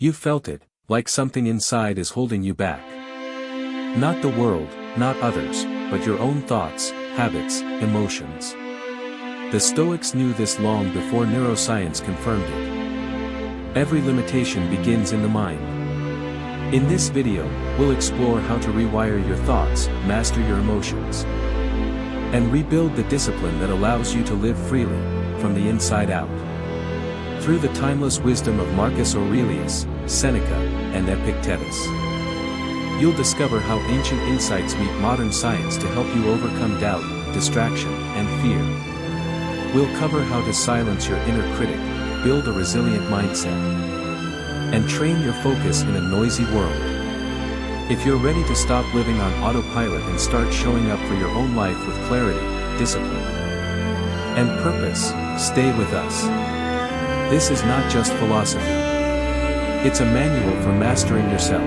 You felt it, like something inside is holding you back. Not the world, not others, but your own thoughts, habits, emotions. The Stoics knew this long before neuroscience confirmed it. Every limitation begins in the mind. In this video, we'll explore how to rewire your thoughts, master your emotions, and rebuild the discipline that allows you to live freely, from the inside out. Through the timeless wisdom of Marcus Aurelius, Seneca, and Epictetus, you'll discover how ancient insights meet modern science to help you overcome doubt, distraction, and fear. We'll cover how to silence your inner critic, build a resilient mindset, and train your focus in a noisy world. If you're ready to stop living on autopilot and start showing up for your own life with clarity, discipline, and purpose, stay with us. This is not just philosophy. It's a manual for mastering yourself.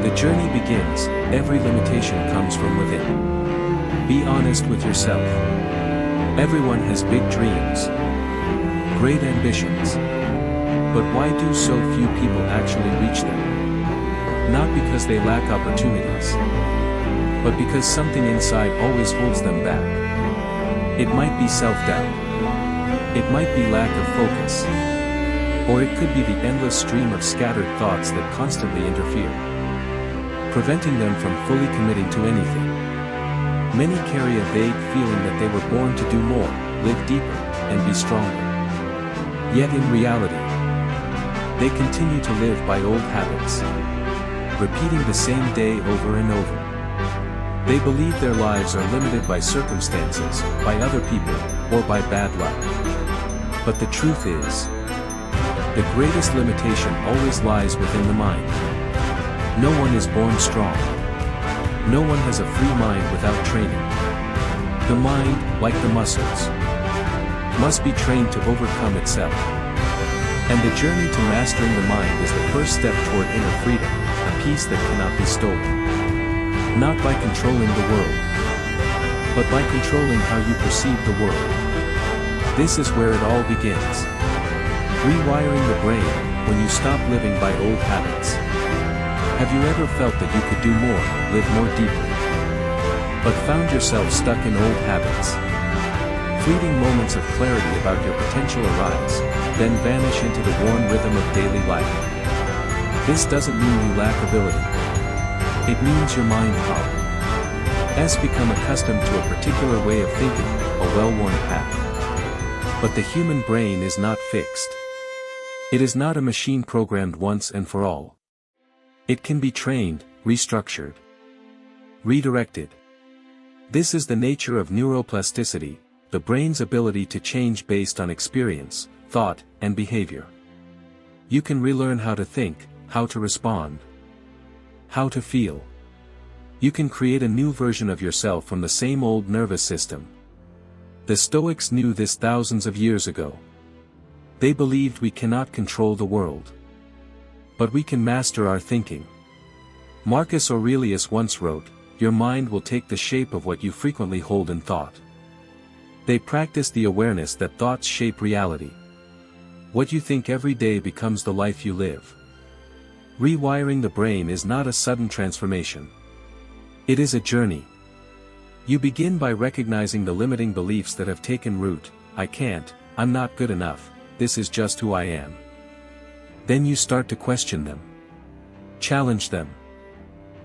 The journey begins, every limitation comes from within. Be honest with yourself. Everyone has big dreams, great ambitions. But why do so few people actually reach them? Not because they lack opportunities, but because something inside always holds them back. It might be self-doubt. It might be lack of focus. Or it could be the endless stream of scattered thoughts that constantly interfere, preventing them from fully committing to anything. Many carry a vague feeling that they were born to do more, live deeper, and be stronger. Yet in reality, they continue to live by old habits, repeating the same day over and over. They believe their lives are limited by circumstances, by other people, or by bad luck. But the truth is, the greatest limitation always lies within the mind. No one is born strong. No one has a free mind without training. The mind, like the muscles, must be trained to overcome itself. And the journey to mastering the mind is the first step toward inner freedom, a peace that cannot be stolen. Not by controlling the world, but by controlling how you perceive the world. This is where it all begins. Rewiring the brain, when you stop living by old habits. Have you ever felt that you could do more, live more deeply, but found yourself stuck in old habits? Fleeting moments of clarity about your potential arise, then vanish into the worn rhythm of daily life. This doesn't mean you lack ability. It means your mind has become accustomed to a particular way of thinking, a well-worn path. But the human brain is not fixed. It is not a machine programmed once and for all. It can be trained, restructured, redirected. This is the nature of neuroplasticity, the brain's ability to change based on experience, thought, and behavior. You can relearn how to think, how to respond, how to feel. You can create a new version of yourself from the same old nervous system. The Stoics knew this thousands of years ago. They believed we cannot control the world, but we can master our thinking. Marcus Aurelius once wrote, "Your mind will take the shape of what you frequently hold in thought." They practiced the awareness that thoughts shape reality. What you think every day becomes the life you live. Rewiring the brain is not a sudden transformation. It is a journey. You begin by recognizing the limiting beliefs that have taken root. I can't, I'm not good enough, this is just who I am. Then you start to question them. Challenge them.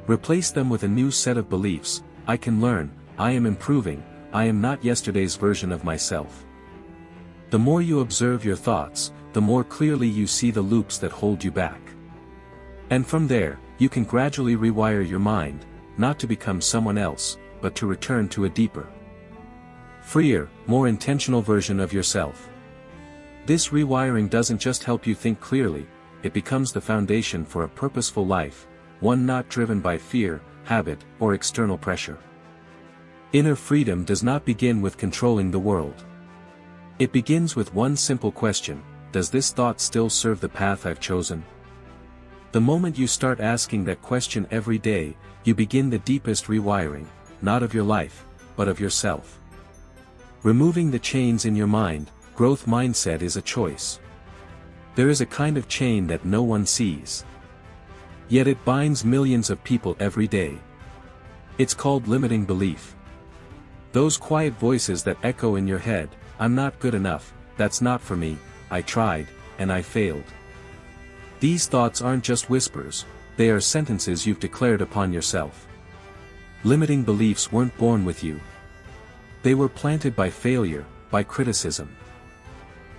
Replace them with a new set of beliefs. I can learn, I am improving, I am not yesterday's version of myself. The more you observe your thoughts, the more clearly you see the loops that hold you back. And from there, you can gradually rewire your mind, not to become someone else, but to return to a deeper, freer, more intentional version of yourself. This rewiring doesn't just help you think clearly, it becomes the foundation for a purposeful life, one not driven by fear, habit, or external pressure. Inner freedom does not begin with controlling the world. It begins with one simple question: does this thought still serve the path I've chosen? The moment you start asking that question every day, you begin the deepest rewiring, not of your life, but of yourself. Removing the chains in your mind, growth mindset is a choice. There is a kind of chain that no one sees. Yet it binds millions of people every day. It's called limiting belief. Those quiet voices that echo in your head, "I'm not good enough, that's not for me, I tried, and I failed." These thoughts aren't just whispers, they are sentences you've declared upon yourself. Limiting beliefs weren't born with you. They were planted by failure, by criticism,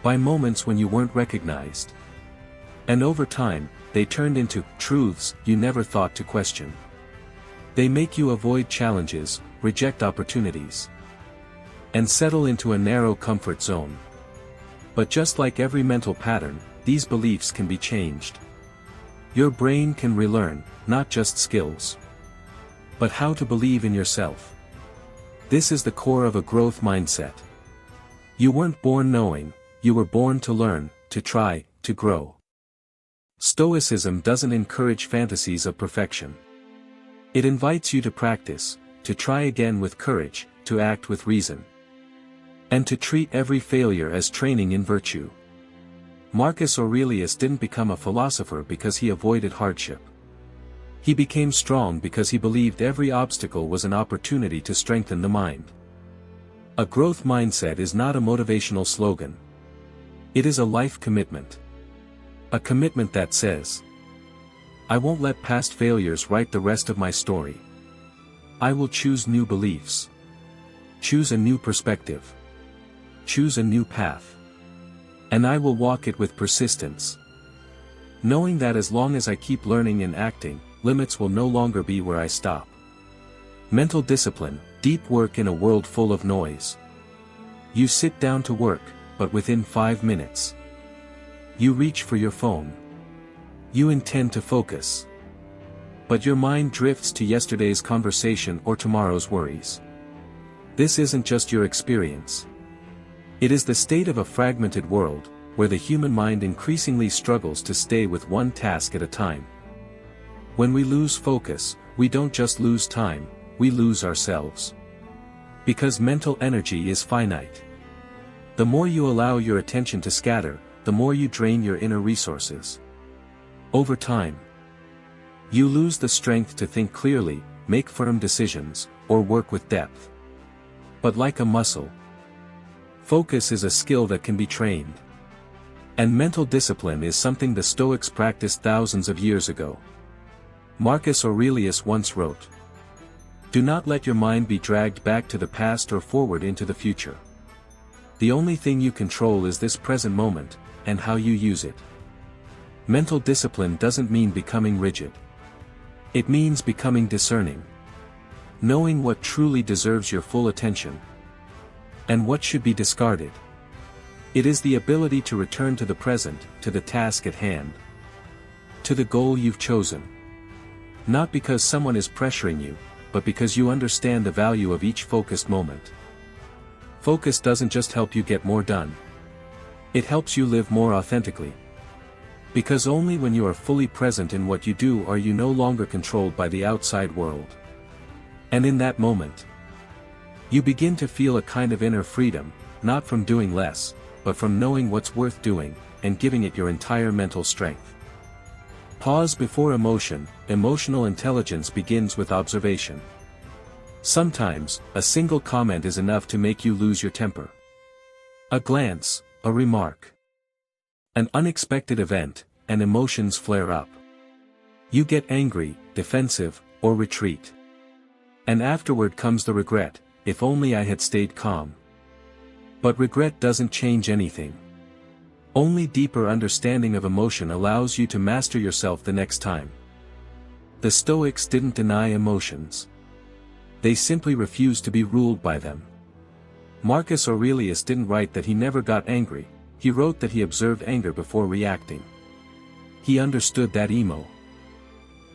by moments when you weren't recognized. And over time, they turned into truths you never thought to question. They make you avoid challenges, reject opportunities, and settle into a narrow comfort zone. But just like every mental pattern, these beliefs can be changed. Your brain can relearn, not just skills, but how to believe in yourself. This is the core of a growth mindset. You weren't born knowing, you were born to learn, to try, to grow. Stoicism doesn't encourage fantasies of perfection. It invites you to practice, to try again with courage, to act with reason, and to treat every failure as training in virtue. Marcus Aurelius didn't become a philosopher because he avoided hardship. He became strong because he believed every obstacle was an opportunity to strengthen the mind. A growth mindset is not a motivational slogan. It is a life commitment. A commitment that says, "I won't let past failures write the rest of my story. I will choose new beliefs. Choose a new perspective. Choose a new path. And I will walk it with persistence. Knowing that as long as I keep learning and acting, limits will no longer be where I stop." Mental discipline, deep work in a world full of noise. You sit down to work, but within 5 minutes, you reach for your phone. You intend to focus, but your mind drifts to yesterday's conversation or tomorrow's worries. This isn't just your experience. It is the state of a fragmented world, where the human mind increasingly struggles to stay with one task at a time. When we lose focus, we don't just lose time, we lose ourselves. Because mental energy is finite. The more you allow your attention to scatter, the more you drain your inner resources. Over time, you lose the strength to think clearly, make firm decisions, or work with depth. But like a muscle, focus is a skill that can be trained. And mental discipline is something the Stoics practiced thousands of years ago. Marcus Aurelius once wrote, "Do not let your mind be dragged back to the past or forward into the future. The only thing you control is this present moment, and how you use it." Mental discipline doesn't mean becoming rigid. It means becoming discerning. Knowing what truly deserves your full attention, and what should be discarded. It is the ability to return to the present, to the task at hand, to the goal you've chosen. Not because someone is pressuring you, but because you understand the value of each focused moment. Focus doesn't just help you get more done. It helps you live more authentically. Because only when you are fully present in what you do are you no longer controlled by the outside world. And in that moment, you begin to feel a kind of inner freedom, not from doing less, but from knowing what's worth doing, and giving it your entire mental strength. Pause before emotion. Emotional intelligence begins with observation. Sometimes, a single comment is enough to make you lose your temper. A glance, a remark, an unexpected event, and emotions flare up. You get angry, defensive, or retreat. And afterward comes the regret, "If only I had stayed calm." But regret doesn't change anything. Only deeper understanding of emotion allows you to master yourself the next time. The Stoics didn't deny emotions. They simply refused to be ruled by them. Marcus Aurelius didn't write that he never got angry, he wrote that he observed anger before reacting. He understood that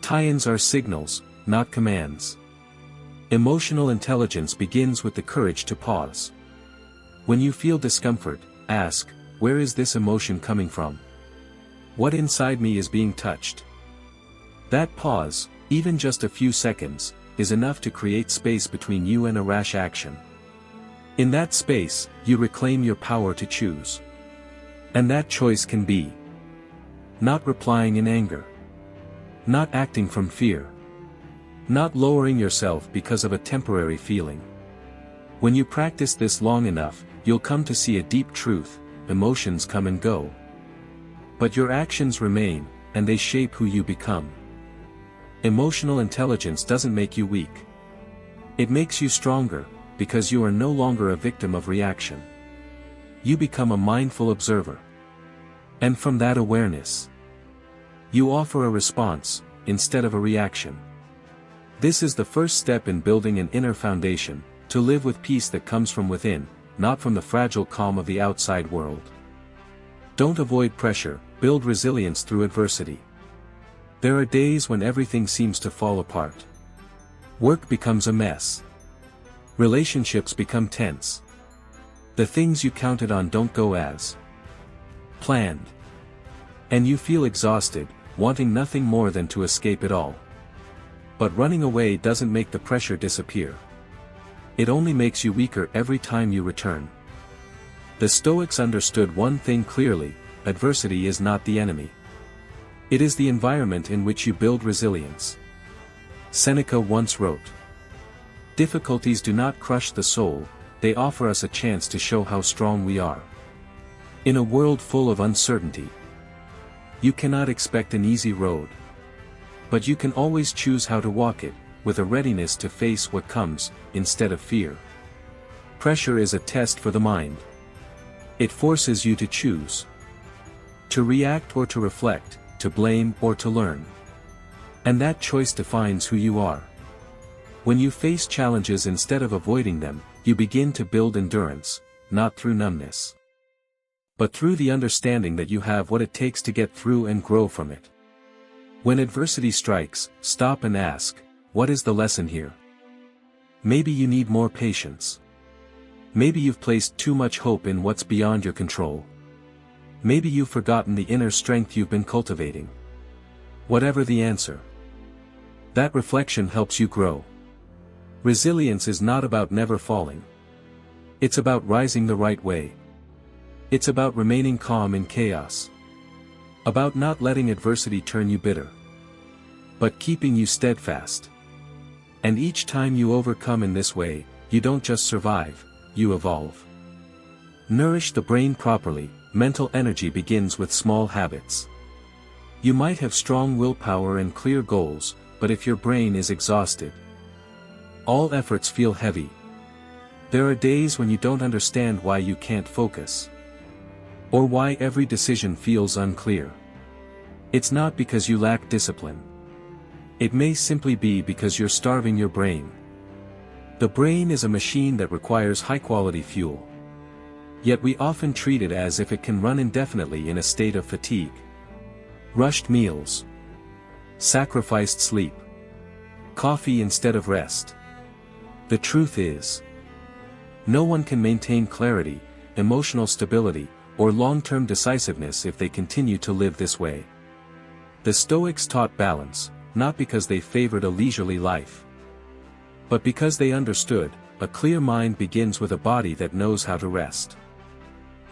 tie-ins are signals, not commands. Emotional intelligence begins with the courage to pause. When you feel discomfort, ask, "Where is this emotion coming from? What inside me is being touched?" That pause, even just a few seconds, is enough to create space between you and a rash action. In that space, you reclaim your power to choose. And that choice can be Not replying in anger. Not acting from fear. Not lowering yourself because of a temporary feeling. When you practice this long enough, you'll come to see a deep truth: emotions come and go. But your actions remain, and they shape who you become. Emotional intelligence doesn't make you weak. It makes you stronger, because you are no longer a victim of reaction. You become a mindful observer. And from that awareness, you offer a response, instead of a reaction. This is the first step in building an inner foundation, to live with peace that comes from within, not from the fragile calm of the outside world. Don't avoid pressure, build resilience through adversity. There are days when everything seems to fall apart. Work becomes a mess. Relationships become tense. The things you counted on don't go as planned. And you feel exhausted, wanting nothing more than to escape it all. But running away doesn't make the pressure disappear. It only makes you weaker every time you return. The Stoics understood one thing clearly: adversity is not the enemy. It is the environment in which you build resilience. Seneca once wrote, "Difficulties do not crush the soul, they offer us a chance to show how strong we are." In a world full of uncertainty, you cannot expect an easy road. But you can always choose how to walk it, with a readiness to face what comes, instead of fear. Pressure is a test for the mind. It forces you to choose. To react or to reflect, to blame or to learn. And that choice defines who you are. When you face challenges instead of avoiding them, you begin to build endurance, not through numbness, but through the understanding that you have what it takes to get through and grow from it. When adversity strikes, stop and ask, what is the lesson here? Maybe you need more patience. Maybe you've placed too much hope in what's beyond your control. Maybe you've forgotten the inner strength you've been cultivating. Whatever the answer, that reflection helps you grow. Resilience is not about never falling. It's about rising the right way. It's about remaining calm in chaos. About not letting adversity turn you bitter, but keeping you steadfast. And each time you overcome in this way, you don't just survive, you evolve. Nourish the brain properly. Mental energy begins with small habits. You might have strong willpower and clear goals, but if your brain is exhausted, all efforts feel heavy. There are days when you don't understand why you can't focus, or why every decision feels unclear. It's not because you lack discipline. It may simply be because you're starving your brain. The brain is a machine that requires high-quality fuel. Yet we often treat it as if it can run indefinitely in a state of fatigue. Rushed meals, sacrificed sleep, coffee instead of rest. The truth is, no one can maintain clarity, emotional stability, or long-term decisiveness if they continue to live this way. The Stoics taught balance, not because they favored a leisurely life, but because they understood, a clear mind begins with a body that knows how to rest.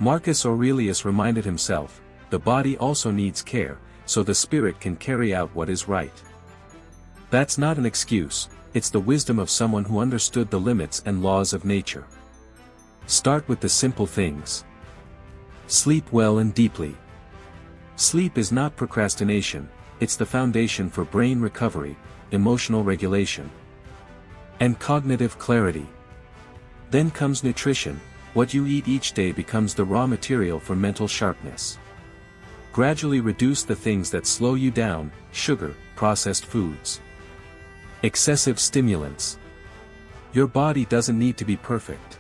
Marcus Aurelius reminded himself, the body also needs care, so the spirit can carry out what is right. That's not an excuse, it's the wisdom of someone who understood the limits and laws of nature. Start with the simple things. Sleep well and deeply. Sleep is not procrastination, it's the foundation for brain recovery, emotional regulation, and cognitive clarity. Then comes nutrition. What you eat each day becomes the raw material for mental sharpness. Gradually reduce the things that slow you down: sugar, processed foods, excessive stimulants. Your body doesn't need to be perfect,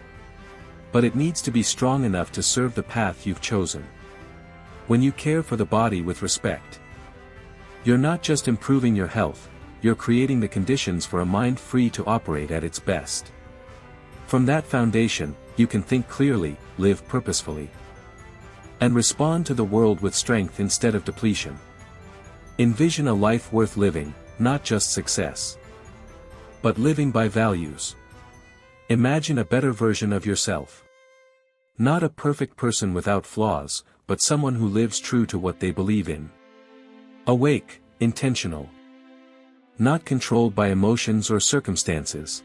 but it needs to be strong enough to serve the path you've chosen. When you care for the body with respect, you're not just improving your health, you're creating the conditions for a mind free to operate at its best. From that foundation, you can think clearly, live purposefully, and respond to the world with strength instead of depletion. Envision a life worth living, not just success, but living by values. Imagine a better version of yourself. Not a perfect person without flaws, but someone who lives true to what they believe in. Awake, intentional. Not controlled by emotions or circumstances.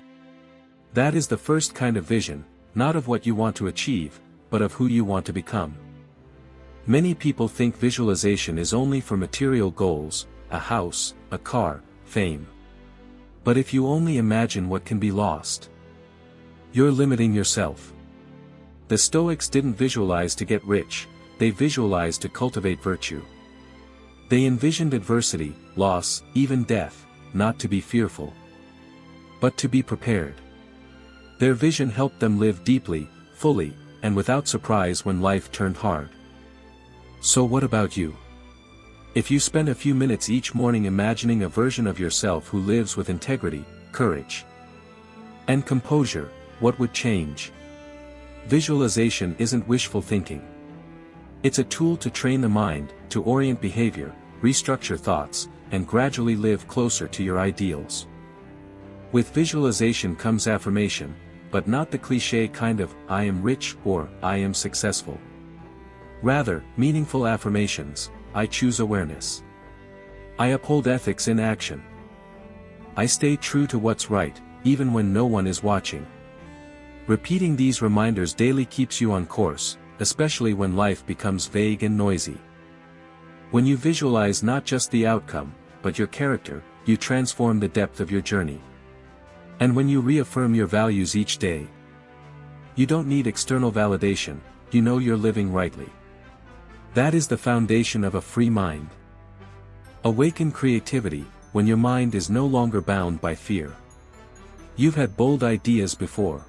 That is the first kind of vision, not of what you want to achieve, but of who you want to become. Many people think visualization is only for material goals, a house, a car, fame. But if you only imagine what can be lost, you're limiting yourself. The Stoics didn't visualize to get rich, they visualized to cultivate virtue. They envisioned adversity, loss, even death, not to be fearful, but to be prepared. Their vision helped them live deeply, fully, and without surprise when life turned hard. So what about you? If you spend a few minutes each morning imagining a version of yourself who lives with integrity, courage, and composure, what would change? Visualization isn't wishful thinking. It's a tool to train the mind, to orient behavior, restructure thoughts, and gradually live closer to your ideals. With visualization comes affirmation, but not the cliché kind of, I am rich or, I am successful. Rather, meaningful affirmations, I choose awareness. I uphold ethics in action. I stay true to what's right, even when no one is watching. Repeating these reminders daily keeps you on course, especially when life becomes vague and noisy. When you visualize not just the outcome, but your character, you transform the depth of your journey. And when you reaffirm your values each day, you don't need external validation, you know you're living rightly. That is the foundation of a free mind. Awaken creativity, when your mind is no longer bound by fear. You've had bold ideas before.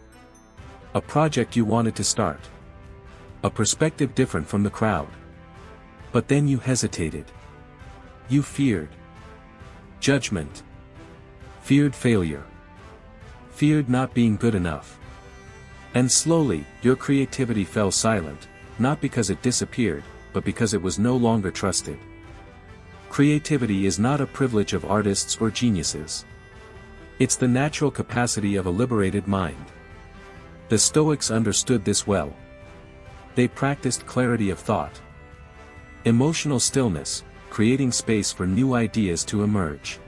A project you wanted to start. A perspective different from the crowd. But then you hesitated. You feared judgment. Feared failure. Feared not being good enough. And slowly, your creativity fell silent, not because it disappeared, but because it was no longer trusted. Creativity is not a privilege of artists or geniuses. It's the natural capacity of a liberated mind. The Stoics understood this well. They practiced clarity of thought. Emotional stillness, creating space for new ideas to emerge.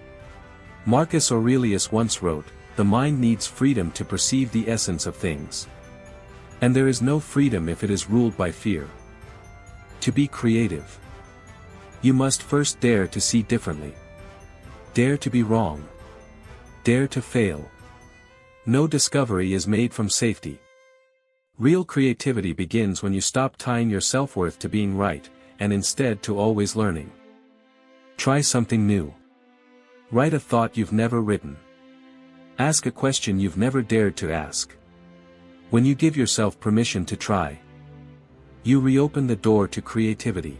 Marcus Aurelius once wrote, "The mind needs freedom to perceive the essence of things. And there is no freedom if it is ruled by fear." To be creative, you must first dare to see differently. Dare to be wrong. Dare to fail. No discovery is made from safety. Real creativity begins when you stop tying your self-worth to being right, and instead to always learning. Try something new. Write a thought you've never written. Ask a question you've never dared to ask. When you give yourself permission to try, you reopen the door to creativity.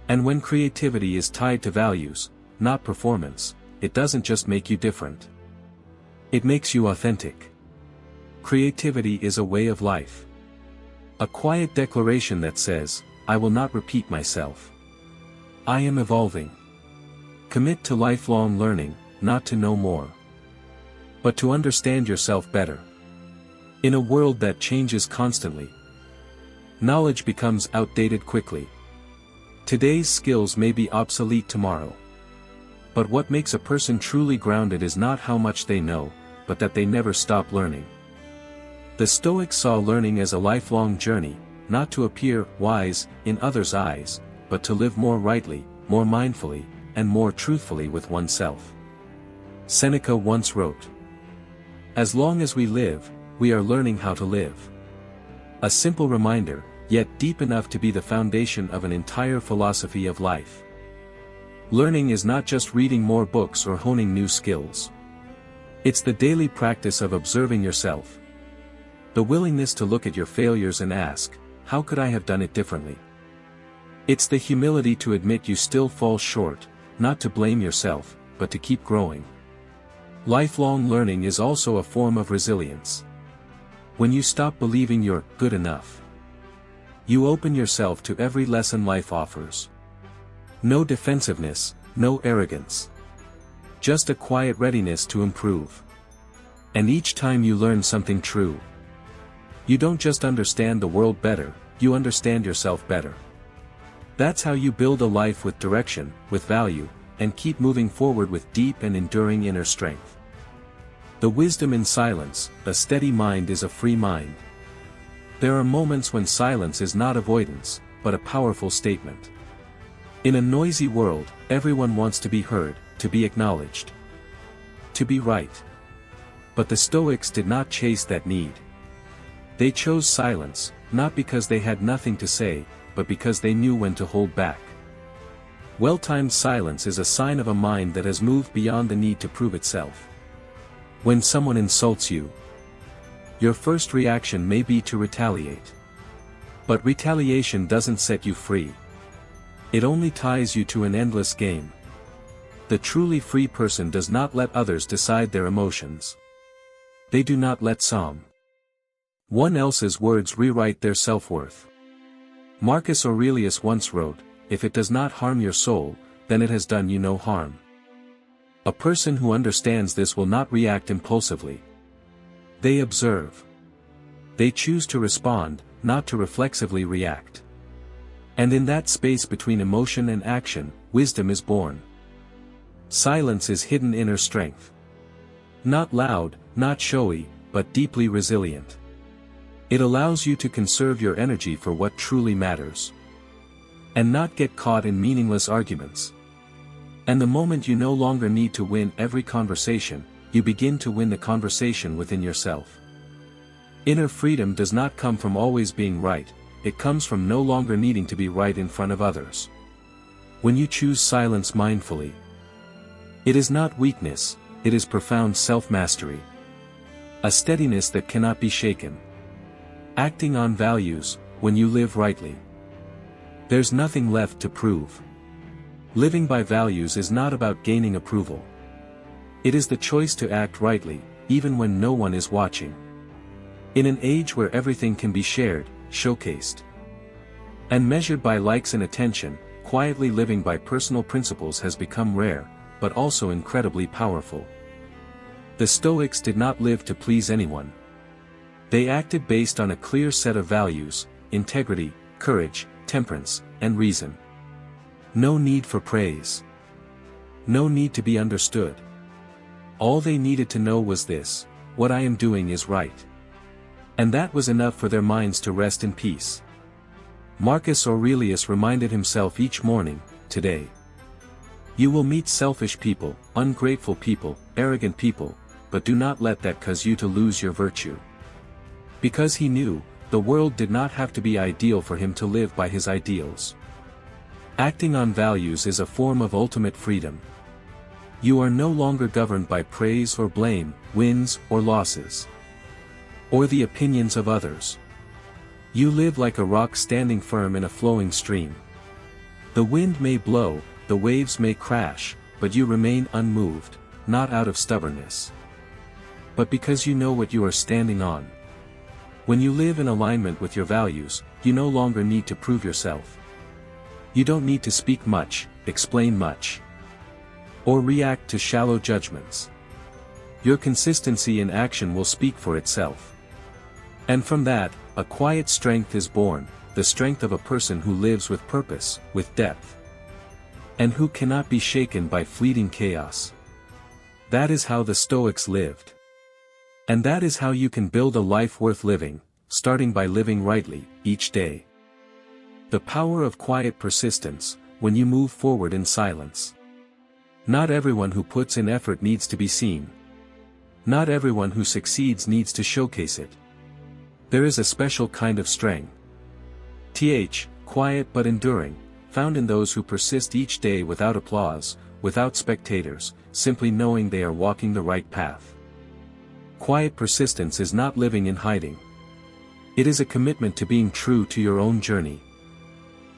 And when creativity is tied to values, not performance, it doesn't just make you different. It makes you authentic. Creativity is a way of life. A quiet declaration that says, I will not repeat myself. I am evolving. Commit to lifelong learning, not to know more, but to understand yourself better. In a world that changes constantly, knowledge becomes outdated quickly. Today's skills may be obsolete tomorrow. But what makes a person truly grounded is not how much they know, but that they never stop learning. The Stoics saw learning as a lifelong journey, not to appear wise in others' eyes, but to live more rightly, more mindfully, and more truthfully with oneself. Seneca once wrote, "As long as we live, we are learning how to live." A simple reminder, yet deep enough to be the foundation of an entire philosophy of life. Learning is not just reading more books or honing new skills. It's the daily practice of observing yourself. The willingness to look at your failures and ask, how could I have done it differently? It's the humility to admit you still fall short, not to blame yourself, but to keep growing. Lifelong learning is also a form of resilience. When you stop believing you're good enough, you open yourself to every lesson life offers. No defensiveness, no arrogance. Just a quiet readiness to improve. And each time you learn something true, you don't just understand the world better, you understand yourself better. That's how you build a life with direction, with value, and keep moving forward with deep and enduring inner strength. The wisdom in silence: a steady mind is a free mind. There are moments when silence is not avoidance, but a powerful statement. In a noisy world, everyone wants to be heard, to be acknowledged, to be right. But the Stoics did not chase that need. They chose silence, not because they had nothing to say, but because they knew when to hold back. Well-timed silence is a sign of a mind that has moved beyond the need to prove itself. When someone insults you, your first reaction may be to retaliate. But retaliation doesn't set you free. It only ties you to an endless game. The truly free person does not let others decide their emotions. They do not let someone else's words rewrite their self-worth. Marcus Aurelius once wrote, "If it does not harm your soul, then it has done you no harm." A person who understands this will not react impulsively. They observe. They choose to respond, not to reflexively react. And in that space between emotion and action, wisdom is born. Silence is hidden inner strength. Not loud, not showy, but deeply resilient. It allows you to conserve your energy for what truly matters. And not get caught in meaningless arguments. And the moment you no longer need to win every conversation, you begin to win the conversation within yourself. Inner freedom does not come from always being right, it comes from no longer needing to be right in front of others. When you choose silence mindfully, it is not weakness, it is profound self-mastery. A steadiness that cannot be shaken. Acting on values: when you live rightly, there's nothing left to prove. Living by values is not about gaining approval. It is the choice to act rightly, even when no one is watching. In an age where everything can be shared, showcased, and measured by likes and attention, quietly living by personal principles has become rare, but also incredibly powerful. The Stoics did not live to please anyone. They acted based on a clear set of values: integrity, courage, temperance, and reason. No need for praise. No need to be understood. All they needed to know was this: what I am doing is right. And that was enough for their minds to rest in peace. Marcus Aurelius reminded himself each morning, "Today, you will meet selfish people, ungrateful people, arrogant people, but do not let that cause you to lose your virtue." Because he knew, the world did not have to be ideal for him to live by his ideals. Acting on values is a form of ultimate freedom. You are no longer governed by praise or blame, wins or losses, or the opinions of others. You live like a rock standing firm in a flowing stream. The wind may blow, the waves may crash, but you remain unmoved, not out of stubbornness, but because you know what you are standing on. When you live in alignment with your values, you no longer need to prove yourself. You don't need to speak much, explain much, or react to shallow judgments. Your consistency in action will speak for itself. And from that, a quiet strength is born, the strength of a person who lives with purpose, with depth, and who cannot be shaken by fleeting chaos. That is how the Stoics lived. And that is how you can build a life worth living, starting by living rightly, each day. The power of quiet persistence, when you move forward in silence. Not everyone who puts in effort needs to be seen. Not everyone who succeeds needs to showcase it. There is a special kind of strength. Quiet but enduring, found in those who persist each day without applause, without spectators, simply knowing they are walking the right path. Quiet persistence is not living in hiding. It is a commitment to being true to your own journey.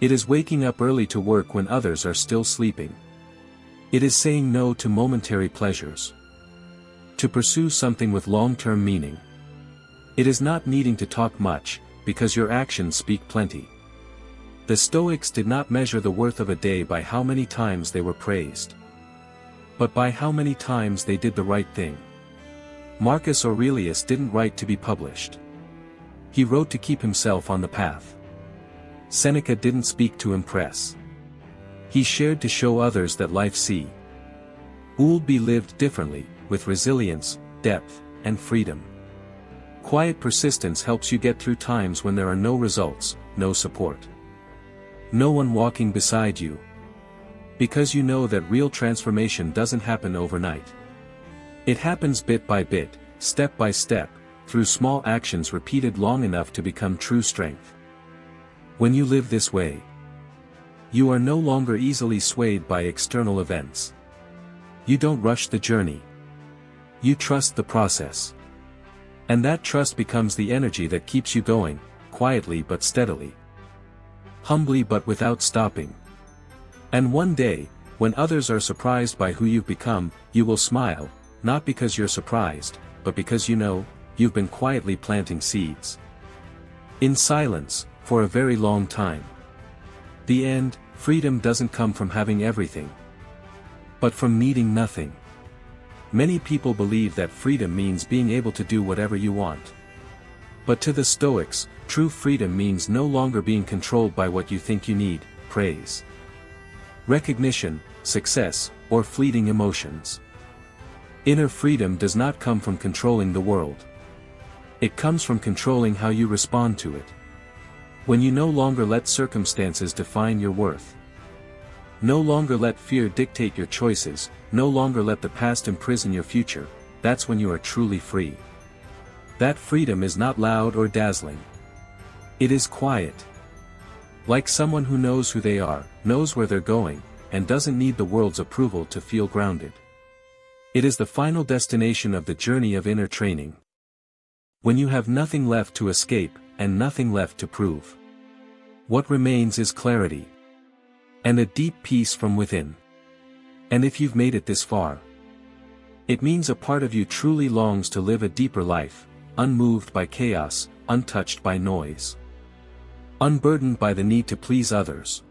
It is waking up early to work when others are still sleeping. It is saying no to momentary pleasures, to pursue something with long-term meaning. It is not needing to talk much, because your actions speak plenty. The Stoics did not measure the worth of a day by how many times they were praised, but by how many times they did the right thing. Marcus Aurelius didn't write to be published. He wrote to keep himself on the path. Seneca didn't speak to impress. He shared to show others that life would be lived differently, with resilience, depth, and freedom. Quiet persistence helps you get through times when there are no results, no support, no one walking beside you. Because you know that real transformation doesn't happen overnight. It happens bit by bit, step by step, through small actions repeated long enough to become true strength. When you live this way, you are no longer easily swayed by external events. You don't rush the journey. You trust the process. And that trust becomes the energy that keeps you going, quietly but steadily. Humbly but without stopping. And one day, when others are surprised by who you've become, you will smile, not because you're surprised, but because you know, you've been quietly planting seeds. In silence, for a very long time. The end, freedom doesn't come from having everything, but from needing nothing. Many people believe that freedom means being able to do whatever you want. But to the Stoics, true freedom means no longer being controlled by what you think you need, praise, recognition, success, or fleeting emotions. Inner freedom does not come from controlling the world. It comes from controlling how you respond to it. When you no longer let circumstances define your worth. No longer let fear dictate your choices, no longer let the past imprison your future, that's when you are truly free. That freedom is not loud or dazzling. It is quiet. Like someone who knows who they are, knows where they're going, and doesn't need the world's approval to feel grounded. It is the final destination of the journey of inner training. When you have nothing left to escape, and nothing left to prove. What remains is clarity. And a deep peace from within. And if you've made it this far, it means a part of you truly longs to live a deeper life, unmoved by chaos, untouched by noise. Unburdened by the need to please others.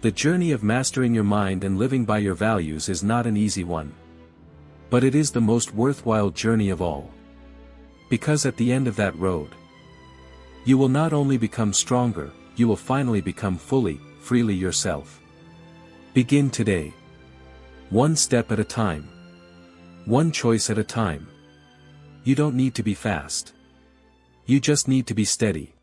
The journey of mastering your mind and living by your values is not an easy one. But it is the most worthwhile journey of all. Because at the end of that road, you will not only become stronger, you will finally become freely yourself. Begin today. One step at a time. One choice at a time. You don't need to be fast. You just need to be steady.